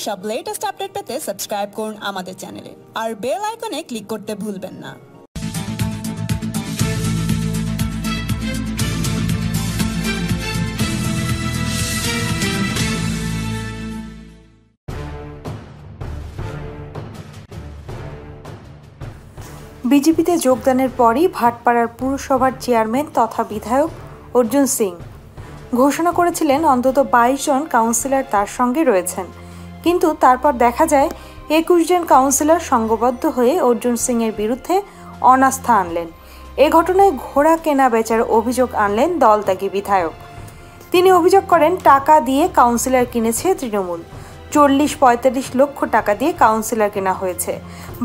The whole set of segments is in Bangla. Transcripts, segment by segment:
সব লেটেস্ট আপডেট পেতে সাবস্ক্রাইব করুন আমাদের চ্যানেলে আর বেল আইকনে ক্লিক করতে ভুলবেন না। বিজেপিতে যোগদানের পরই ভাটপাড়ার পুরসভার চেয়ারম্যান তথা বিধায়ক অর্জুন সিং ঘোষণা করেছিলেন অন্তত 22 জন কাউন্সিলর তার সঙ্গে রয়েছেন, কিন্তু তারপর দেখা যায় 21 জন কাউন্সিলর সংঘবদ্ধ হয়ে অর্জুন সিং এর বিরুদ্ধে অনাস্থা আনলেন। এ ঘটনায় ঘোড়া কেনা বেচার অভিযোগ আনলেন দলত্যাগী বিধায়ক। তিনি অভিযোগ করেন টাকা দিয়ে কাউন্সিলর কিনেছে তৃণমূল, 40-45 লক্ষ টাকা দিয়ে কাউন্সিলর কেনা হয়েছে।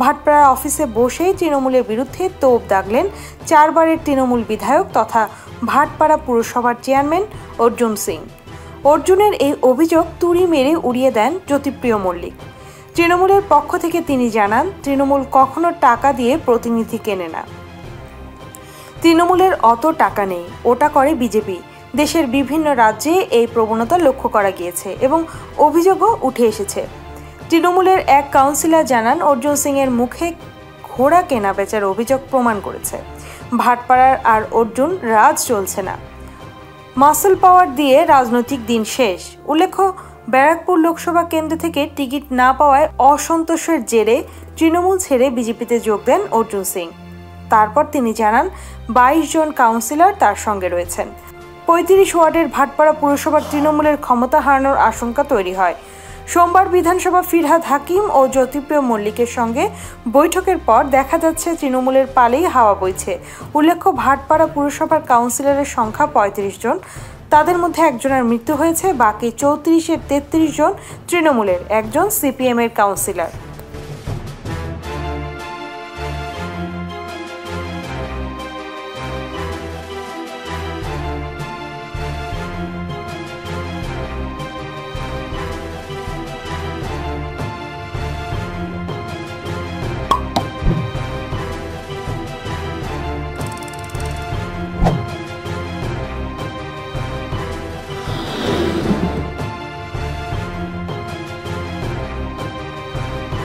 ভাটপাড়া অফিসে বসেই তৃণমূলের বিরুদ্ধে তোপ দাগলেন 4 বারের তৃণমূল বিধায়ক তথা ভাটপাড়া পুরসভার চেয়ারম্যান অর্জুন সিং। অর্জুনের এই অভিযোগ তুড়ি মেরে উড়িয়ে দেন জ্যোতিপ্রিয় মল্লিক। তৃণমূলের পক্ষ থেকে তিনি জানান, তৃণমূল কখনো টাকা দিয়ে প্রতিনিধি কেনে না, তৃণমূলের অত টাকা নেই, ওটা করে বিজেপি। দেশের বিভিন্ন রাজ্যে এই প্রবণতা লক্ষ্য করা গিয়েছে এবং অভিযোগও উঠে এসেছে। তৃণমূলের এক কাউন্সিলর জানান, অর্জুন সিং এর মুখে ঘোড়া কেনা বেচার অভিযোগ প্রমাণ করেছে। ভাটপাড়ার আর অর্জুন রাজ চলছে না, মাসল পাওয়ার দিয়ে রাজনৈতিক দিন শেষ। উল্লেখ্য, ব্যারাকপুর লোকসভা কেন্দ্র থেকে টিকিট না পাওয়ায় অসন্তোষের জেরে তৃণমূল ছেড়ে বিজেপিতে যোগ দেন অর্জুন সিং। তারপর তিনি জানান 22 জন কাউন্সিলর তার সঙ্গে রয়েছেন। 35 ওয়ার্ডের ভাটপাড়া পুরসভার তৃণমূলের ক্ষমতা হারানোর আশঙ্কা তৈরি হয়। সোমবার বিধানসভা ফিরহাদ হাকিম ও জ্যোতিপ্রিয় মল্লিকের সঙ্গে বৈঠকের পর দেখা যাচ্ছে তৃণমূলের পালেই হাওয়া বইছে। উল্লেখ্য, ভাটপাড়া পুরসভার কাউন্সিলরের সংখ্যা 35 জন, তাদের মধ্যে একজনের মৃত্যু হয়েছে, বাকি 34-এর 33 জন তৃণমূলের, একজন সিপিএম এর কাউন্সিলর।